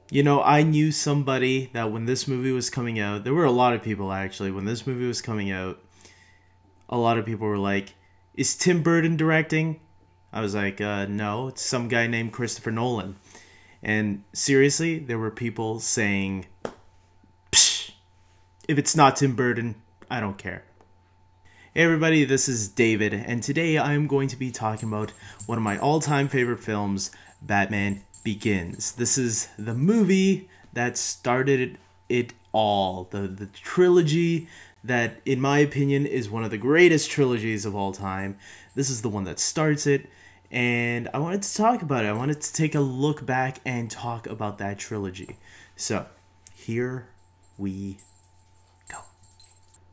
You know, I knew somebody that when this movie was coming out, there were a lot of people actually, when this movie was coming out, a lot of people were like, is Tim Burton directing? I was like, no, it's some guy named Christopher Nolan. And seriously, there were people saying, Psh, if it's not Tim Burton, I don't care. Hey everybody, this is David, and today I'm going to be talking about one of my all-time favorite films, Batman Begins. This is the movie that started it all, the trilogy that, in my opinion, is one of the greatest trilogies of all time. This is the one that starts it, and I wanted to talk about it. I wanted to take a look back and talk about that trilogy. So, here we go.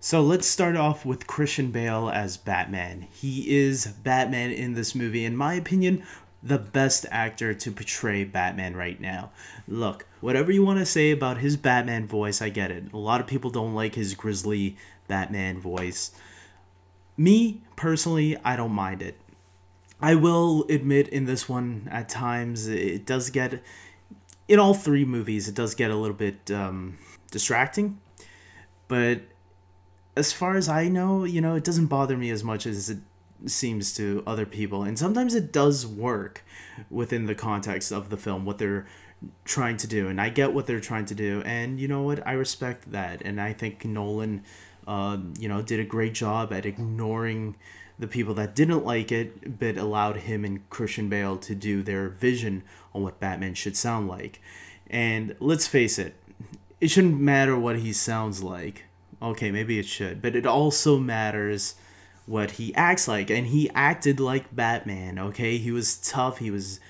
So let's start off with Christian Bale as Batman. He is Batman in this movie. In my opinion, the best actor to portray Batman right now. Look, whatever you want to say about his Batman voice, I get it. A lot of people don't like his grisly Batman voice. Me, personally, I don't mind it. I will admit in this one, at times, it does get, in all three movies, it does get a little bit distracting. But as far as I know, it doesn't bother me as much as it seems to other people. And sometimes it does work within the context of the film, what they're trying to do. And I get what they're trying to do. And you know what? I respect that. And I think Nolan, did a great job at ignoring the people that didn't like it, but allowed him and Christian Bale to do their vision on what Batman should sound like. And let's face it, it shouldn't matter what he sounds like. Okay, maybe it should, but it also matters what he acts like, and he acted like Batman. Okay, he was tough, he was,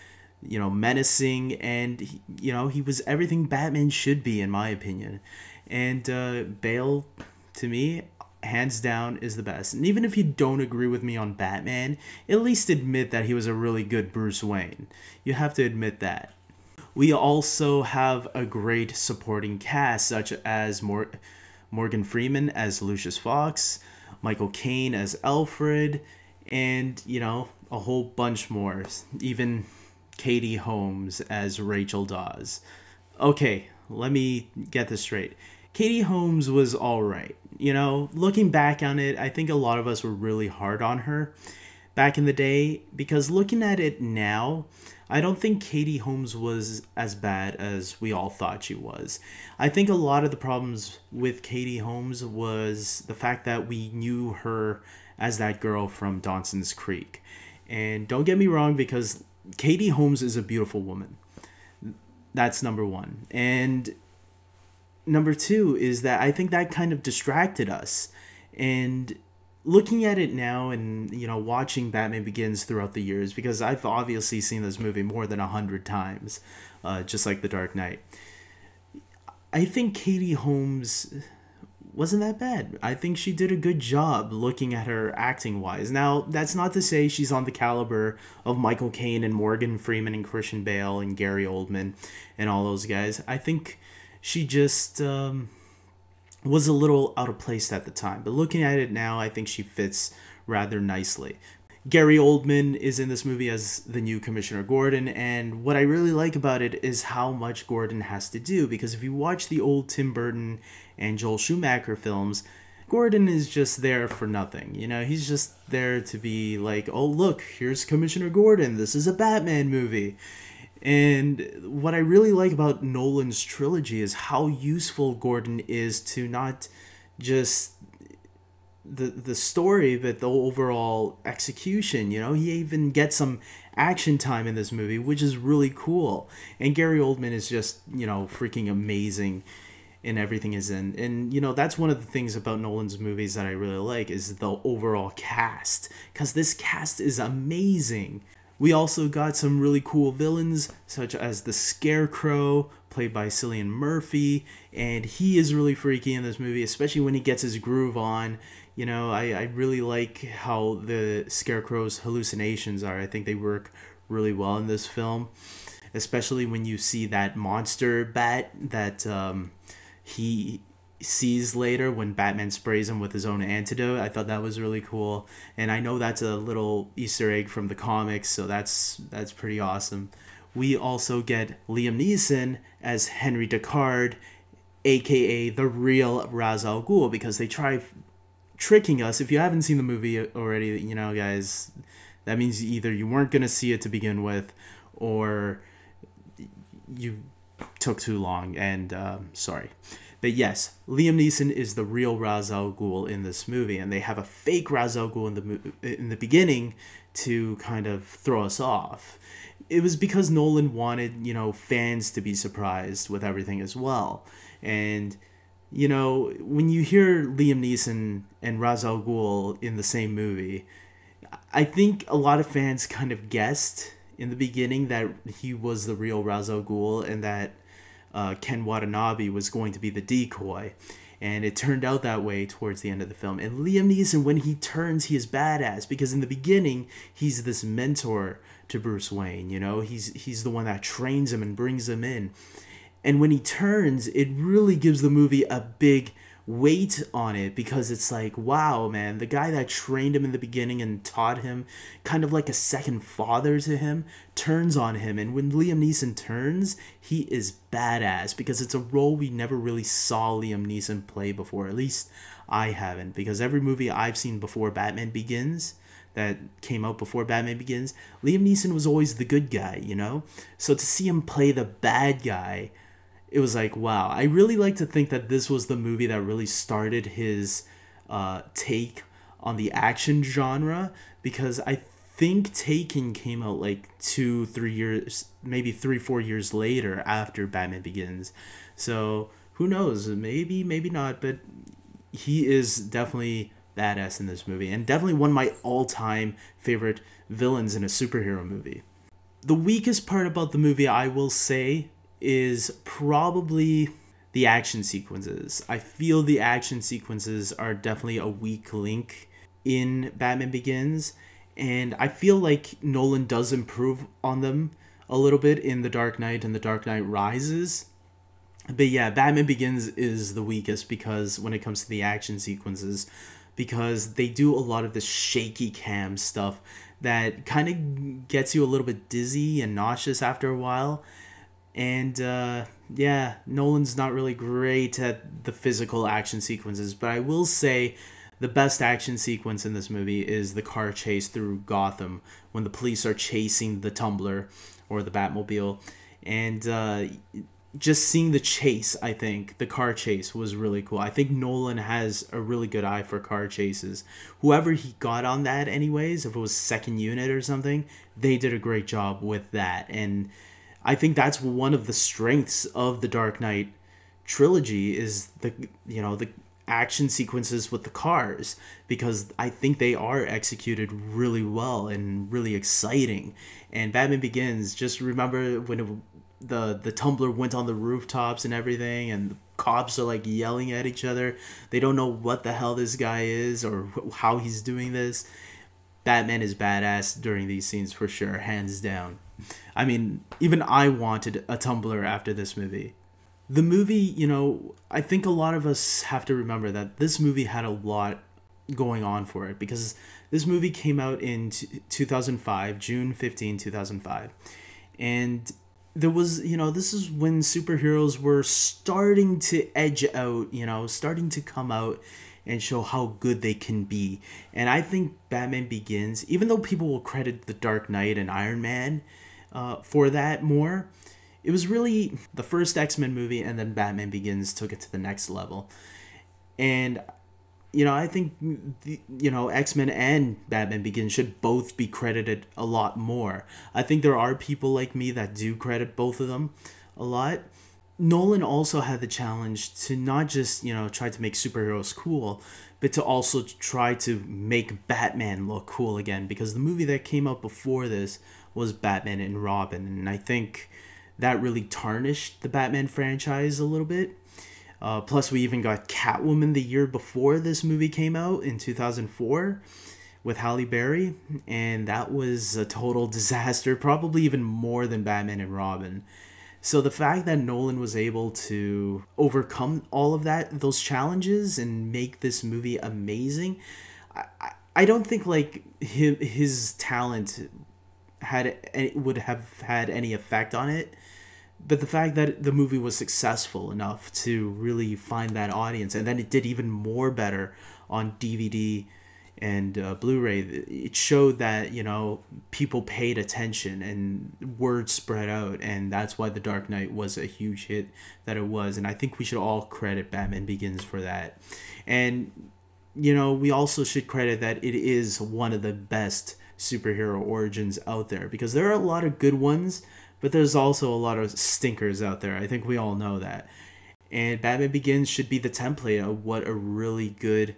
menacing, and he was everything Batman should be, in my opinion. And Bale, to me, hands down, is the best. And even if you don't agree with me on Batman, at least admit that he was a really good Bruce Wayne. You have to admit that. We also have a great supporting cast, such as Morgan Freeman as Lucius Fox, Michael Caine as Alfred, and, a whole bunch more. Even Katie Holmes as Rachel Dawes. Okay, let me get this straight. Katie Holmes was alright. Looking back on it, I think a lot of us were really hard on her back in the day, because looking at it now, I don't think Katie Holmes was as bad as we all thought she was. I think a lot of the problems with Katie Holmes was the fact that we knew her as that girl from Dawson's Creek. And don't get me wrong, because Katie Holmes is a beautiful woman. That's number one. And number two is that I think that kind of distracted us. And looking at it now and, watching Batman Begins throughout the years, because I've obviously seen this movie more than 100 times, just like The Dark Knight, I think Katie Holmes wasn't that bad. I think she did a good job looking at her acting-wise. Now, that's not to say she's on the caliber of Michael Caine and Morgan Freeman and Christian Bale and Gary Oldman and all those guys. I think she just was a little out of place at the time. But looking at it now, I think she fits rather nicely. Gary Oldman is in this movie as the new Commissioner Gordon, and what I really like about it is how much Gordon has to do, because if you watch the old Tim Burton and Joel Schumacher films, Gordon is just there for nothing. He's just there to be like, oh look, here's Commissioner Gordon, this is a Batman movie. And what I really like about Nolan's trilogy is how useful Gordon is to not just the story, but the overall execution. He even gets some action time in this movie, which is really cool. And Gary Oldman is just, freaking amazing in everything he's in. And, that's one of the things about Nolan's movies that I really like, is the overall cast. Because this cast is amazing. We also got some really cool villains, such as the Scarecrow, played by Cillian Murphy, and he is really freaky in this movie, especially when he gets his groove on. I really like how the Scarecrow's hallucinations are. I think they work really well in this film, especially when you see that monster bat that he sees later when Batman sprays him with his own antidote. I thought that was really cool, and I know that's a little Easter egg from the comics, so that's pretty awesome. we also get Liam Neeson as Henry Deckard, aka the real Ra's al Ghul, because they try tricking us. If you haven't seen the movie already, you know, guys, that means either you weren't going to see it to begin with, or you took too long, and sorry. But yes, Liam Neeson is the real Ra's al Ghul in this movie, and they have a fake Ra's al Ghul in the beginning to kind of throw us off. It was because Nolan wanted, you know, fans to be surprised with everything as well. And, you know, when you hear Liam Neeson and Ra's al Ghul in the same movie, I think a lot of fans kind of guessed in the beginning that he was the real Ra's al Ghul, and that Ken Watanabe was going to be the decoy. And it turned out that way towards the end of the film. And Liam Neeson, when he turns, he is badass, because in the beginning, he's this mentor to Bruce Wayne, you know? He's the one that trains him and brings him in. And when he turns, it really gives the movie a big weight on it, because it's like, wow, man, the guy that trained him in the beginning and taught him, kind of like a second father to him, turns on him. And when Liam Neeson turns, he is badass, because it's a role we never really saw Liam Neeson play before. At least I haven't, because every movie I've seen before Batman Begins, that came out before Batman Begins, Liam Neeson was always the good guy, you know? So to see him play the bad guy, it was like, wow. I really like to think that this was the movie that really started his take on the action genre, because I think Taken came out like 2-3 years, maybe 3-4 years later after Batman Begins. So who knows? Maybe not, but he is definitely badass in this movie, and definitely one of my all-time favorite villains in a superhero movie. The weakest part about the movie, I will say, is probably the action sequences. I feel the action sequences are definitely a weak link in Batman Begins, and I feel like Nolan does improve on them a little bit in The Dark Knight and The Dark Knight Rises. But yeah, Batman Begins is the weakest, because when it comes to the action sequences, because they do a lot of this shaky cam stuff that kind of gets you a little bit dizzy and nauseous after a while. And yeah, Nolan's not really great at the physical action sequences, but I will say the best action sequence in this movie is the car chase through Gotham, when the police are chasing the Tumbler, or the Batmobile. And just seeing the chase, I think, the car chase was really cool. I think Nolan has a really good eye for car chases. Whoever he got on that anyways, if it was second unit or something, they did a great job with that. And I think that's one of the strengths of the Dark Knight trilogy, is the action sequences with the cars, because I think they are executed really well and really exciting. And Batman Begins, just remember when the Tumbler went on the rooftops and everything, and the cops are like yelling at each other. They don't know what the hell this guy is or how he's doing this. Batman is badass during these scenes for sure, hands down. I mean, even I wanted a Tumbler after this movie. The movie, I think a lot of us have to remember that this movie had a lot going on for it, because this movie came out in 2005, June 15, 2005. And there was, this is when superheroes were starting to edge out, starting to come out and show how good they can be. And I think Batman Begins, even though people will credit The Dark Knight and Iron Man for that more, it was really the first X-Men movie, and then Batman Begins took it to the next level. And, I think, X-Men and Batman Begins should both be credited a lot more. I think there are people like me that do credit both of them a lot. Nolan also had the challenge to not just, try to make superheroes cool, but to also try to make Batman look cool again, because the movie that came out before this was Batman and Robin, and I think that really tarnished the Batman franchise a little bit. Plus, we even got Catwoman the year before this movie came out in 2004 with Halle Berry, and that was a total disaster, probably even more than Batman and Robin. So the fact that Nolan was able to overcome all of those challenges, and make this movie amazing, I don't think like his talent would have had any effect on it. But the fact that the movie was successful enough to really find that audience, and then it did even more better on DVD and Blu-ray, it showed that, you know, people paid attention and word spread out, and that's why The Dark Knight was a huge hit that it was. And I think we should all credit Batman Begins for that. And, you know, we also should credit that it is one of the best superhero origins out there, because there are a lot of good ones, but there's also a lot of stinkers out there. I think we all know that. And Batman Begins should be the template of what a really good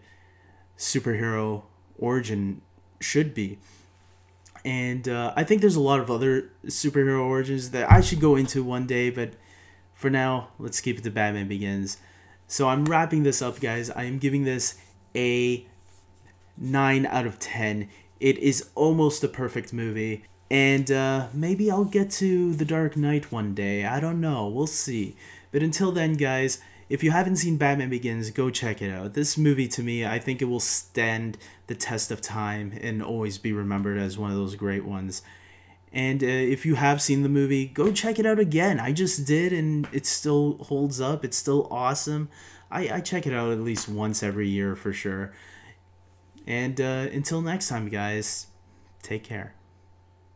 superhero origin should be. And I think there's a lot of other superhero origins that I should go into one day, but for now, let's keep it to Batman Begins. So I'm wrapping this up, guys. I am giving this a 9 out of 10. It is almost a perfect movie. And maybe I'll get to The Dark Knight one day. I don't know. We'll see. But until then, guys, if you haven't seen Batman Begins, go check it out. This movie, to me, I think it will stand the test of time and always be remembered as one of those great ones. And if you have seen the movie, go check it out again. I just did, and it still holds up. It's still awesome. I check it out at least once every year for sure. And until next time, guys, take care.